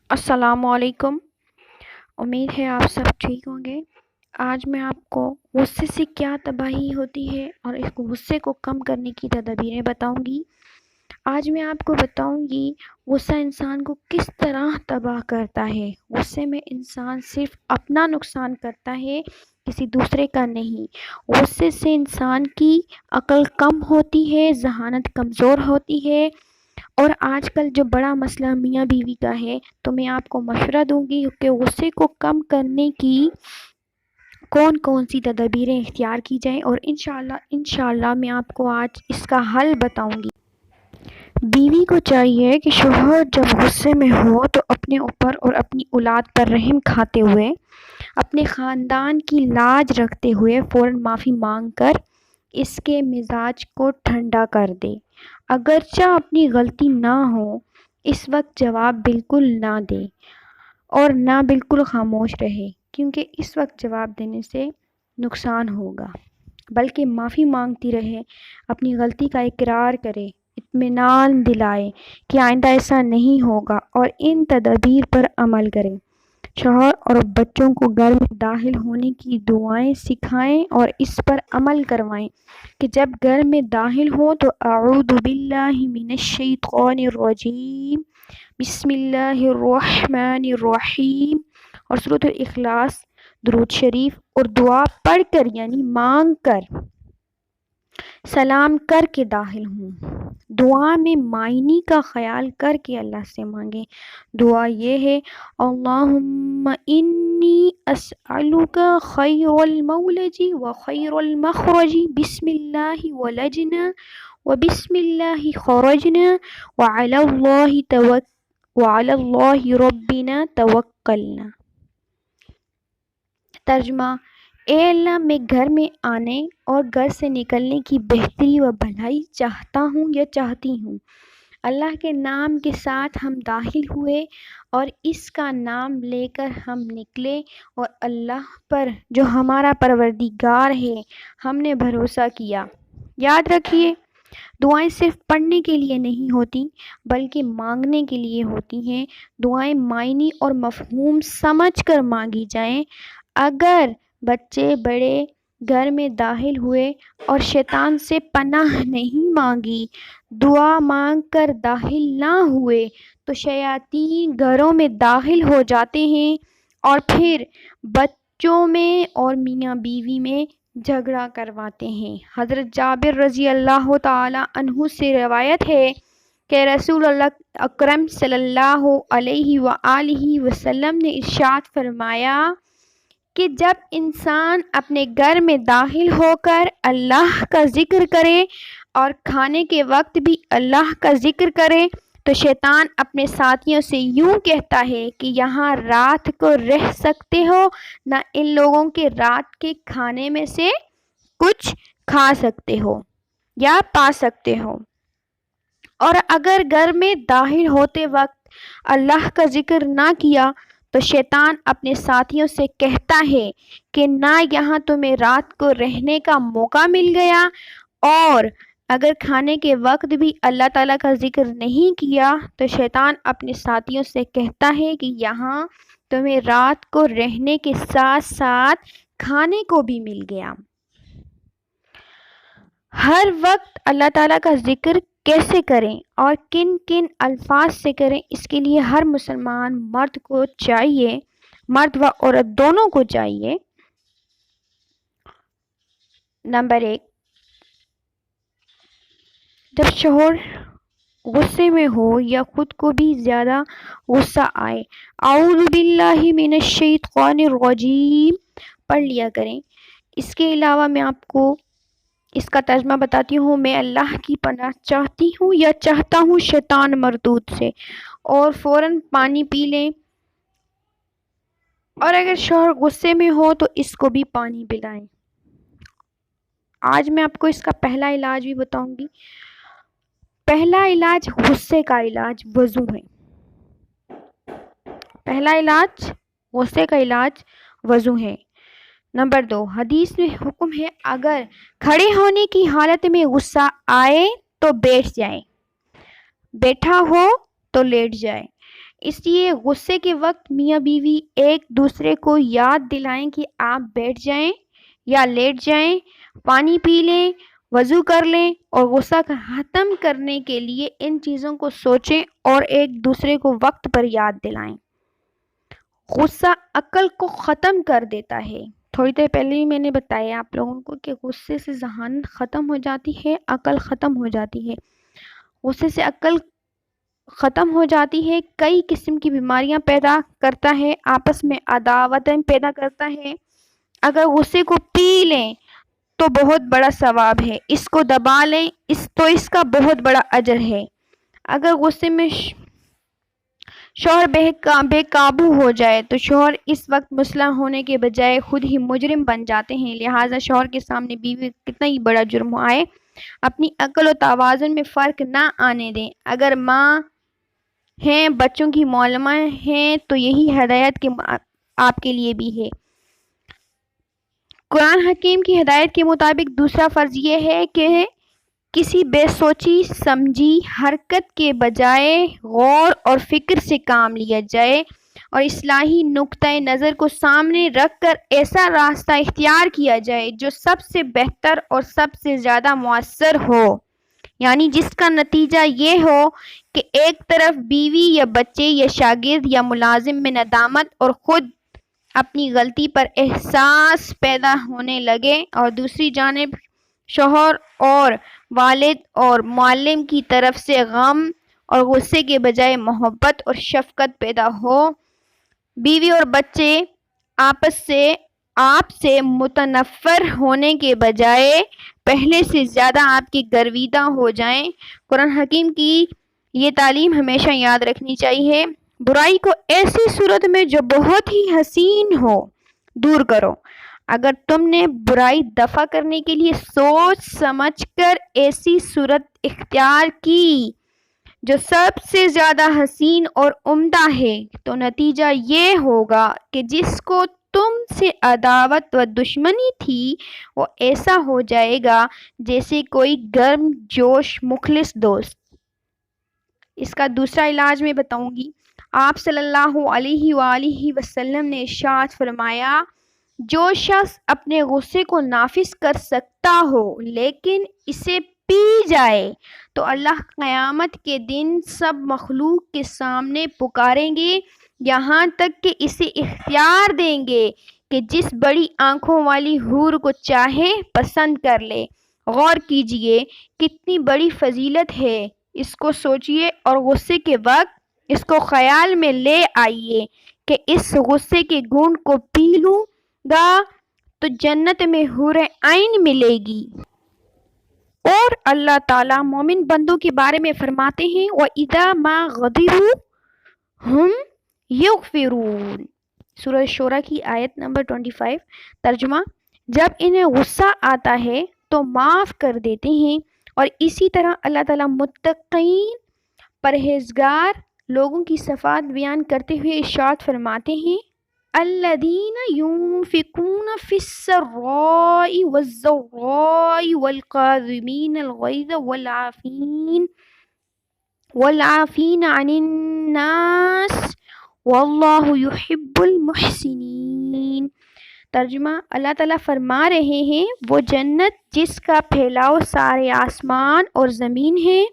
السلام علیکم۔ امید ہے آپ سب ٹھیک ہوں گے۔ آج میں آپ کو غصے سے کیا تباہی ہوتی ہے اور اس غصے کو کم کرنے کی تدابیریں بتاؤں گی۔ آج میں آپ کو بتاؤں گی غصہ انسان کو کس طرح تباہ کرتا ہے۔ غصے میں انسان صرف اپنا نقصان کرتا ہے، کسی دوسرے کا نہیں۔ غصے سے انسان کی عقل کم ہوتی ہے، ذہانت کمزور ہوتی ہے، اور آج کل جو بڑا مسئلہ میاں بیوی کا ہے، تو میں آپ کو مشورہ دوں گی کہ غصے کو کم کرنے کی کون کون سی تدابیریں اختیار کی جائیں، اور انشاءاللہ میں آپ کو آج اس کا حل بتاؤں گی۔ بیوی کو چاہیے کہ شوہر جب غصے میں ہو تو اپنے اوپر اور اپنی اولاد پر رحم کھاتے ہوئے، اپنے خاندان کی لاج رکھتے ہوئے فوراً معافی مانگ کر اس کے مزاج کو ٹھنڈا کر دے۔ اگرچہ اپنی غلطی نہ ہو، اس وقت جواب بالکل نہ دے اور نہ بالکل خاموش رہے، کیونکہ اس وقت جواب دینے سے نقصان ہوگا، بلکہ معافی مانگتی رہے، اپنی غلطی کا اقرار کرے، اطمینان دلائے کہ آئندہ ایسا نہیں ہوگا، اور ان تدابیر پر عمل کرے۔ شوہر اور بچوں کو گھر میں داخل ہونے کی دعائیں سکھائیں اور اس پر عمل کروائیں کہ جب گھر میں داخل ہوں تو اعوذ باللہ من الشیطان الرجیم، بسم اللہ الرحمن الرحیم اور سورۃ الاخلاص، درود شریف اور دعا پڑھ کر یعنی مانگ کر، سلام کر کے داخل ہوں۔ دعا میں معنی کا خیال کر کے اللہ سے مانگیں۔ دعا یہ ہے: اللہم انی اسألک خیر المولج و خیر المخرج، بسم اللہ ولجنا و بسم اللہ خرجنا وعلی اللہ ربنا توکلنا۔ ترجمہ: اے اللہ، میں گھر میں آنے اور گھر سے نکلنے کی بہتری و بھلائی چاہتا ہوں یا چاہتی ہوں۔ اللہ کے نام کے ساتھ ہم داخل ہوئے اور اس کا نام لے کر ہم نکلے، اور اللہ پر جو ہمارا پروردگار ہے ہم نے بھروسہ کیا۔ یاد رکھیے، دعائیں صرف پڑھنے کے لیے نہیں ہوتی بلکہ مانگنے کے لیے ہوتی ہیں۔ دعائیں معنی اور مفہوم سمجھ کر مانگی جائیں۔ اگر بچے بڑے گھر میں داخل ہوئے اور شیطان سے پناہ نہیں مانگی، دعا مانگ کر داخل نہ ہوئے، تو شیاطین گھروں میں داخل ہو جاتے ہیں اور پھر بچوں میں اور میاں بیوی میں جھگڑا کرواتے ہیں۔ حضرت جابر رضی اللہ تعالی عنہ سے روایت ہے کہ رسول اللہ اکرم صلی اللہ علیہ وآلہ وسلم نے ارشاد فرمایا کہ جب انسان اپنے گھر میں داخل ہو کر اللہ کا ذکر کرے اور کھانے کے وقت بھی اللہ کا ذکر کرے، تو شیطان اپنے ساتھیوں سے یوں کہتا ہے کہ یہاں رات کو رہ سکتے ہو، نہ ان لوگوں کے رات کے کھانے میں سے کچھ کھا سکتے ہو یا پا سکتے ہو۔ اور اگر گھر میں داخل ہوتے وقت اللہ کا ذکر نہ کیا تو شیطان اپنے ساتھیوں سے کہتا ہے کہ نہ یہاں تمہیں رات کو رہنے کا موقع مل گیا، اور اگر کھانے کے وقت بھی اللہ تعالیٰ کا ذکر نہیں کیا تو شیطان اپنے ساتھیوں سے کہتا ہے کہ یہاں تمہیں رات کو رہنے کے ساتھ ساتھ کھانے کو بھی مل گیا۔ ہر وقت اللہ تعالیٰ کا ذکر کیسے کریں اور کن کن الفاظ سے کریں، اس کے لیے ہر مسلمان مرد کو چاہیے، مرد و عورت دونوں کو چاہیے۔ نمبر 1، جب شوہر غصے میں ہو یا خود کو بھی زیادہ غصہ آئے، اعوذ باللہ من الشیطان الرجیم پڑھ لیا کریں۔ اس کے علاوہ میں آپ کو اس کا ترجمہ بتاتی ہوں: میں اللہ کی پناہ چاہتی ہوں یا چاہتا ہوں شیطان مردود سے، اور فوراً پانی پی لیں، اور اگر شوہر غصے میں ہو تو اس کو بھی پانی پلائیں۔ آج میں آپ کو اس کا پہلا علاج بھی بتاؤں گی۔ پہلا علاج غصے کا علاج وضو ہے۔ پہلا علاج غصے کا علاج وضو ہے۔ نمبر 2، حدیث میں حکم ہے اگر کھڑے ہونے کی حالت میں غصہ آئے تو بیٹھ جائیں، بیٹھا ہو تو لیٹ جائے۔ اس لیے غصے کے وقت میاں بیوی ایک دوسرے کو یاد دلائیں کہ آپ بیٹھ جائیں یا لیٹ جائیں، پانی پی لیں، وضو کر لیں اور غصہ ختم کرنے کے لیے ان چیزوں کو سوچیں اور ایک دوسرے کو وقت پر یاد دلائیں۔ غصہ عقل کو ختم کر دیتا ہے۔ تھوڑی دیر پہلے ہی میں نے بتایا آپ لوگوں کو کہ غصے سے ذہانت ختم ہو جاتی ہے، عقل ختم ہو جاتی ہے۔ غصے سے عقل ختم ہو جاتی ہے، کئی قسم کی بیماریاں پیدا کرتا ہے، آپس میں عداوتیں پیدا کرتا ہے۔ اگر غصے کو پی لیں تو بہت بڑا ثواب ہے، اس کو دبا لیں تو اس کا بہت بڑا اجر ہے۔ اگر غصے میں شوہر بے قابو ہو جائے تو شوہر اس وقت مسلح ہونے کے بجائے خود ہی مجرم بن جاتے ہیں، لہٰذا شوہر کے سامنے بیوی کتنا ہی بڑا جرم آئے اپنی عقل و توازن میں فرق نہ آنے دیں۔ اگر ماں ہیں، بچوں کی معلمہ ہیں تو یہی ہدایت آپ کے لیے بھی ہے۔ قرآن حکیم کی ہدایت کے مطابق دوسرا فرض یہ ہے کہ کسی بے سوچی سمجھی حرکت کے بجائے غور اور فکر سے کام لیا جائے اور اصلاحی نقطۂ نظر کو سامنے رکھ کر ایسا راستہ اختیار کیا جائے جو سب سے بہتر اور سب سے زیادہ مؤثر ہو، یعنی جس کا نتیجہ یہ ہو کہ ایک طرف بیوی یا بچے یا شاگرد یا ملازم میں ندامت اور خود اپنی غلطی پر احساس پیدا ہونے لگے اور دوسری جانب شوہر اور والد اور معلم کی طرف سے غم اور غصے کے بجائے محبت اور شفقت پیدا ہو، بیوی اور بچے آپ سے متنفر ہونے کے بجائے پہلے سے زیادہ آپ کی گرویدہ ہو جائیں۔ قرآن حکیم کی یہ تعلیم ہمیشہ یاد رکھنی چاہیے۔ برائی کو ایسی صورت میں جو بہت ہی حسین ہو دور کرو۔ اگر تم نے برائی دفع کرنے کے لیے سوچ سمجھ کر ایسی صورت اختیار کی جو سب سے زیادہ حسین اور عمدہ ہے تو نتیجہ یہ ہوگا کہ جس کو تم سے عداوت و دشمنی تھی وہ ایسا ہو جائے گا جیسے کوئی گرم جوش مخلص دوست۔ اس کا دوسرا علاج میں بتاؤں گی۔ آپ صلی اللہ علیہ وآلہ وسلم نے ارشاد فرمایا، جو شخص اپنے غصے کو نافذ کر سکتا ہو لیکن اسے پی جائے تو اللہ قیامت کے دن سب مخلوق کے سامنے پکاریں گے یہاں تک کہ اسے اختیار دیں گے کہ جس بڑی آنکھوں والی حور کو چاہے پسند کر لے۔ غور کیجئے کتنی بڑی فضیلت ہے، اس کو سوچئے اور غصے کے وقت اس کو خیال میں لے آئیے کہ اس غصے کے گھونٹ کو پی لوں گا تو جنت میں حور عین ملے گی۔ اور اللہ تعالیٰ مومن بندوں کے بارے میں فرماتے ہیں وَإِذَا مَا غَضِبُوا هُمْ يَغْفِرُونَ، سورہ شورى کی آیت نمبر 25۔ ترجمہ، جب انہیں غصہ آتا ہے تو معاف کر دیتے ہیں، اور اسی طرح اللہ تعالیٰ متقین پرہیزگار لوگوں کی صفات بیان کرتے ہوئے ارشاد فرماتے ہیں الذین ينفقون فی السراء والضراء والکاظمین الغیظ والعافین عن الناس واللہ یحب المحسنین۔ ترجمہ، اللہ تعالیٰ فرما رہے ہیں وہ جنت جس کا پھیلاؤ سارے آسمان اور زمین ہے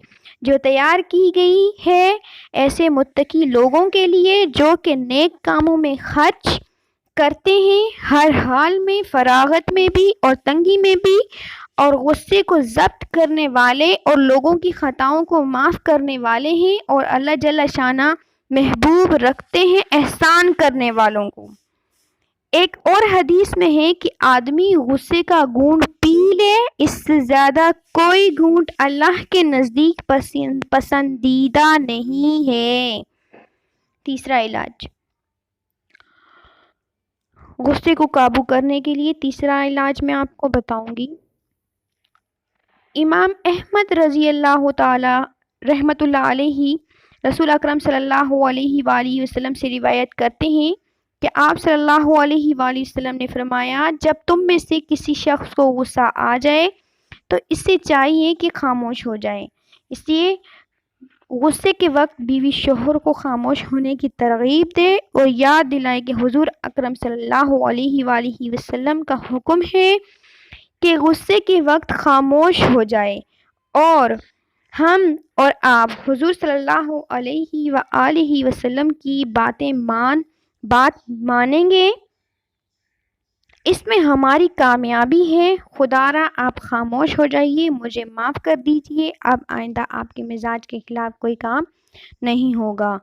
جو تیار کی گئی ہے ایسے متقی لوگوں کے لیے جو کہ نیک کاموں میں خرچ کرتے ہیں، ہر حال میں، فراغت میں بھی اور تنگی میں بھی، اور غصے کو ضبط کرنے والے اور لوگوں کی خطاؤں کو معاف کرنے والے ہیں، اور اللہ جل شانہ محبوب رکھتے ہیں احسان کرنے والوں کو۔ ایک اور حدیث میں ہے کہ آدمی غصے کا گھونٹ پی لے، اس سے زیادہ کوئی گھونٹ اللہ کے نزدیک پسندیدہ نہیں ہے۔ تیسرا علاج، غصے کو قابو کرنے کے لیے تیسرا علاج میں آپ کو بتاؤں گی۔ امام احمد رضی اللہ تعالی رحمۃ اللہ علیہ رسول اکرم صلی اللہ علیہ وآلہ وسلم سے روایت کرتے ہیں کہ آپ صلی اللہ علیہ وآلہ وسلم نے فرمایا، جب تم میں سے کسی شخص کو غصہ آ جائے تو اس سے چاہیے کہ خاموش ہو جائے، اس لیے غصے کے وقت بیوی شوہر کو خاموش ہونے کی ترغیب دے اور یاد دلائے کہ حضور اکرم صلی اللہ علیہ وآلہ وسلم کا حکم ہے کہ غصے کے وقت خاموش ہو جائے، اور ہم اور آپ حضور صلی اللہ علیہ وآلہ وسلم کی بات مانیں گے، اس میں ہماری کامیابی ہے۔ خدا را آپ خاموش ہو جائیے، مجھے معاف کر دیجیے، اب آئندہ آپ کے مزاج کے خلاف کوئی کام نہیں ہوگا۔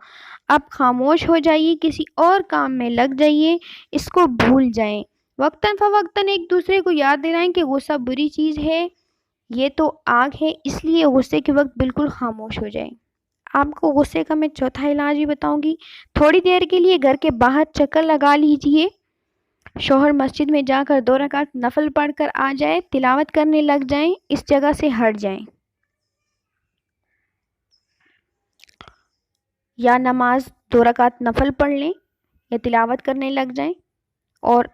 اب خاموش ہو جائیے، کسی اور کام میں لگ جائیے، اس کو بھول جائیں۔ وقتاً فوقتاً ایک دوسرے کو یاد دلائیں کہ غصہ بری چیز ہے، یہ تو آگ ہے، اس لیے غصے کے وقت بالکل خاموش ہو جائیں۔ آپ کو غصے کا میں چوتھا علاج بھی بتاؤں گی۔ تھوڑی دیر کے لیے گھر کے باہر چکر لگا لیجئے، شوہر مسجد میں جا کر 2 رکعت نفل پڑھ کر آ جائے، تلاوت کرنے لگ جائیں، اس جگہ سے ہٹ جائیں، یا نماز 2 رکعت نفل پڑھ لیں یا تلاوت کرنے لگ جائیں، اور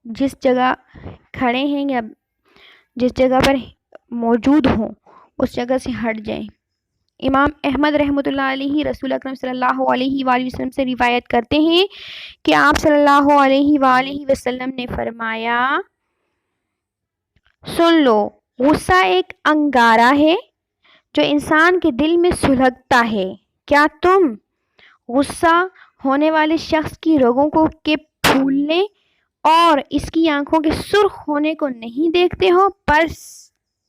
جس جگہ کھڑے ہیں یا جس جگہ پر موجود ہوں اس جگہ سے ہٹ جائیں۔ امام احمد رحمۃ اللہ علیہ رسول اکرم صلی اللہ علیہ وآلہ وسلم سے روایت کرتے ہیں کہ آپ صلی اللہ علیہ وآلہ وسلم نے فرمایا، سن لو، غصہ ایک انگارہ ہے جو انسان کے دل میں سلگتا ہے۔ کیا تم غصہ ہونے والے شخص کی رگوں کو کے پھولنے اور اس کی آنکھوں کے سرخ ہونے کو نہیں دیکھتے ہو؟ پس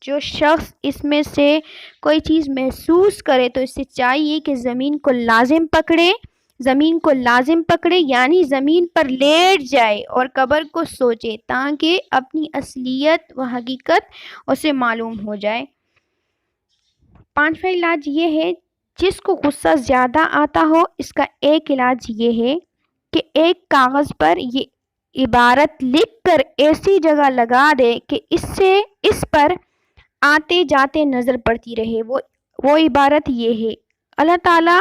جو شخص اس میں سے کوئی چیز محسوس کرے تو اس سے چاہیے کہ زمین کو لازم پکڑے، یعنی زمین پر لیٹ جائے اور قبر کو سوچے، تاکہ اپنی اصلیت و حقیقت اسے معلوم ہو جائے۔ 5واں علاج یہ ہے، جس کو غصہ زیادہ آتا ہو، اس کا ایک علاج یہ ہے کہ ایک کاغذ پر یہ عبارت لکھ کر ایسی جگہ لگا دے کہ اس پر آتے جاتے نظر پڑتی رہے۔ وہ عبارت یہ ہے، اللہ تعالیٰ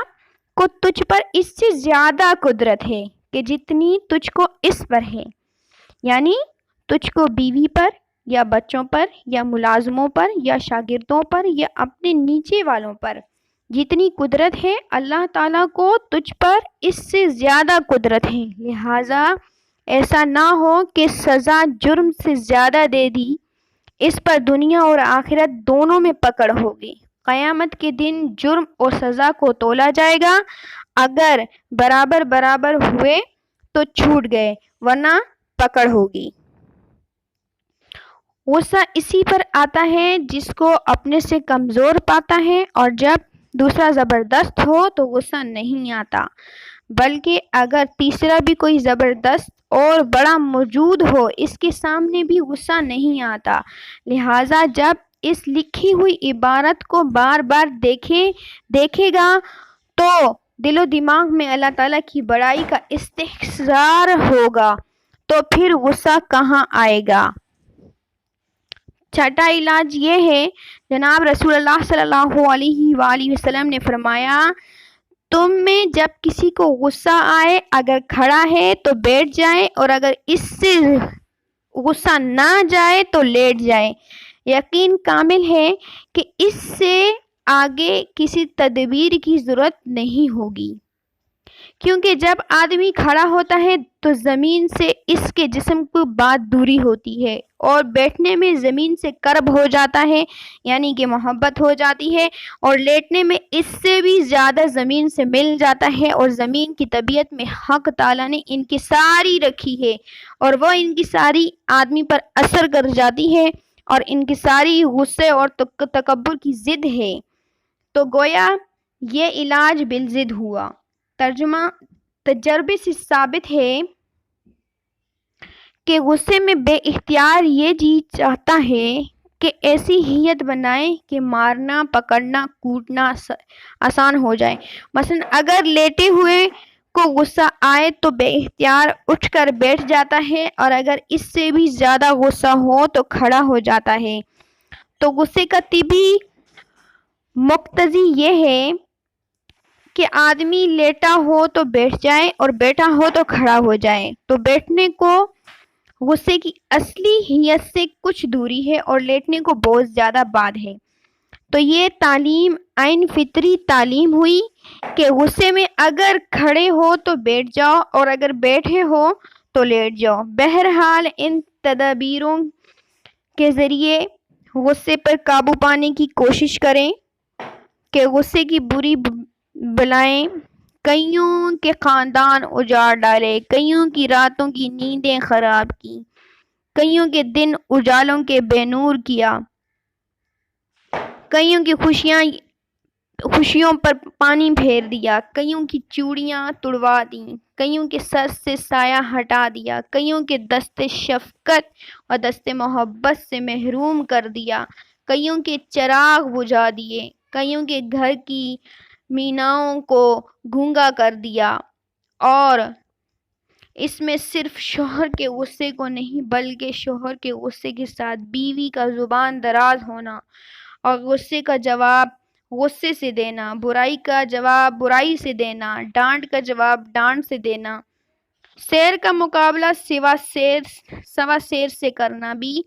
کو تجھ پر اس سے زیادہ قدرت ہے کہ جتنی تجھ کو اس پر ہے، یعنی تجھ کو بیوی پر یا بچوں پر یا ملازموں پر یا شاگردوں پر یا اپنے نیچے والوں پر جتنی قدرت ہے، اللہ تعالیٰ کو تجھ پر اس سے زیادہ قدرت ہے، لہٰذا ایسا نہ ہو کہ سزا جرم سے زیادہ دے دی، اس پر دنیا اور آخرت دونوں میں پکڑ ہوگی۔ قیامت کے دن جرم اور سزا کو تولا جائے گا، اگر برابر ہوئے تو چھوٹ گئے، ورنہ پکڑ ہوگی۔ غصہ اسی پر آتا ہے جس کو اپنے سے کمزور پاتا ہے، اور جب دوسرا زبردست ہو تو غصہ نہیں آتا، بلکہ اگر تیسرا بھی کوئی زبردست اور بڑا موجود ہو، اس کے سامنے بھی غصہ نہیں آتا۔ لہٰذا جب اس لکھی ہوئی عبارت کو بار بار دیکھے گا تو دل و دماغ میں اللہ تعالیٰ کی بڑائی کا استحضار ہوگا، تو پھر غصہ کہاں آئے گا۔ 6واں علاج یہ ہے، جناب رسول اللہ صلی اللہ علیہ وآلہ وسلم نے فرمایا، تم میں جب کسی کو غصہ آئے، اگر کھڑا ہے تو بیٹھ جائے، اور اگر اس سے غصہ نہ جائے تو لیٹ جائے۔ یقین کامل ہے کہ اس سے آگے کسی تدبیر کی ضرورت نہیں ہوگی، کیونکہ جب آدمی کھڑا ہوتا ہے تو زمین سے اس کے جسم کو بات دوری ہوتی ہے، اور بیٹھنے میں زمین سے قرب ہو جاتا ہے، یعنی کہ محبت ہو جاتی ہے، اور لیٹنے میں اس سے بھی زیادہ زمین سے مل جاتا ہے، اور زمین کی طبیعت میں حق تعالیٰ نے انکساری رکھی ہے، اور وہ انکساری آدمی پر اثر کر جاتی ہے، اور انکساری غصے اور تکبر کی ضد ہے، تو گویا یہ علاج بالضد ہوا۔ ترجمہ، تجربے سے ثابت ہے کہ غصے میں بے اختیار یہ جی چاہتا ہے کہ ایسی ہیئت بنائے کہ مارنا، پکڑنا، کوٹنا آسان ہو جائے۔ مثلا اگر لیٹے ہوئے کو غصہ آئے تو بے اختیار اٹھ کر بیٹھ جاتا ہے، اور اگر اس سے بھی زیادہ غصہ ہو تو کھڑا ہو جاتا ہے۔ تو غصے کا طبی مقتضی یہ ہے کہ آدمی لیٹا ہو تو بیٹھ جائے اور بیٹھا ہو تو کھڑا ہو جائے۔ تو بیٹھنے کو غصے کی اصلی ہیئت سے کچھ دوری ہے، اور لیٹنے کو بہت زیادہ بعد ہے۔ تو یہ تعلیم عین فطری تعلیم ہوئی کہ غصے میں اگر کھڑے ہو تو بیٹھ جاؤ اور اگر بیٹھے ہو تو لیٹ جاؤ۔ بہرحال ان تدابیروں کے ذریعے غصے پر قابو پانے کی کوشش کریں کہ غصے کی بری بلائیں کئیوں کے خاندان اجاڑ ڈالے، کئیوں کی راتوں کی نیندیں خراب کی، کئیوں کے دن اجالوں کے بے نور کیا، کئیوں کی خوشیوں پر پانی پھیر دیا، کئیوں کی چوڑیاں توڑوا دیں، کئیوں کے سر سے سایہ ہٹا دیا، کئیوں کے دست شفقت اور دست محبت سے محروم کر دیا، کئیوں کے چراغ بجھا دیے، کئیوں کے گھر کی میناؤں کو گونگا کر دیا۔ اور اس میں صرف شوہر کے غصے کو نہیں بلکہ شوہر کے غصے کے ساتھ بیوی کا زبان دراز ہونا اور غصے کا جواب غصے سے دینا، برائی کا جواب برائی سے دینا، ڈانٹ کا جواب ڈانٹ سے دینا، شیر کا مقابلہ سوا شیر سے کرنا بھی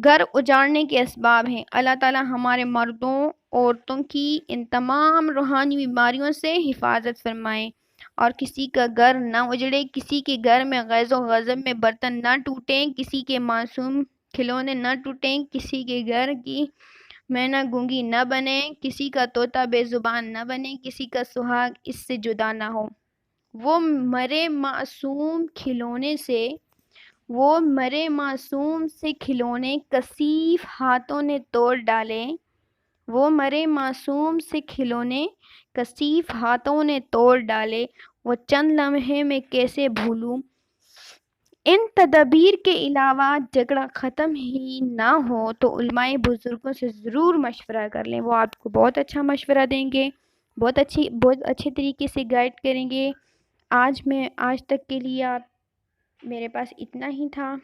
گھر اجاڑنے کے اسباب ہیں۔ اللہ تعالیٰ ہمارے مردوں عورتوں کی ان تمام روحانی بیماریوں سے حفاظت فرمائے اور کسی کا گھر نہ اجڑے، کسی کے گھر میں غیظ و غضب میں برتن نہ ٹوٹیں، کسی کے معصوم کھلونے نہ ٹوٹیں، کسی کے گھر کی مینا گونگی نہ بنے، کسی کا طوطا بے زبان نہ بنے، کسی کا سہاگ اس سے جدا نہ ہو۔ وہ مرے معصوم سے کھلونے کثیف ہاتھوں نے توڑ ڈالے، وہ مرے معصوم سے کھلونے کثیف ہاتھوں نے توڑ ڈالے، وہ چند لمحے میں کیسے بھولوں۔ ان تدابیر کے علاوہ جھگڑا ختم ہی نہ ہو تو علماء بزرگوں سے ضرور مشورہ کر لیں، وہ آپ کو بہت اچھا مشورہ دیں گے، بہت اچھے طریقے سے گائیڈ کریں گے۔ آج تک کے لیے میرے پاس اتنا ہی تھا۔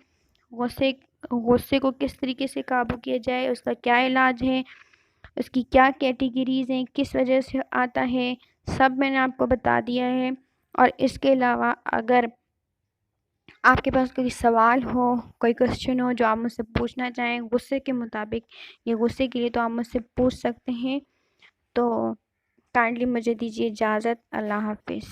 غصے کو کس طریقے سے قابو کیا جائے، اس کا کیا علاج ہے، اس کی کیا کیٹیگریز ہیں، کس وجہ سے آتا ہے، سب میں نے آپ کو بتا دیا ہے۔ اور اس کے علاوہ اگر آپ کے پاس کوئی سوال ہو، کوئی کوشچن ہو جو آپ مجھ سے پوچھنا چاہیں غصے کے مطابق یا غصے کے لیے، تو آپ مجھ سے پوچھ سکتے ہیں۔ تو کائنڈلی مجھے دیجیے اجازت۔ اللہ حافظ۔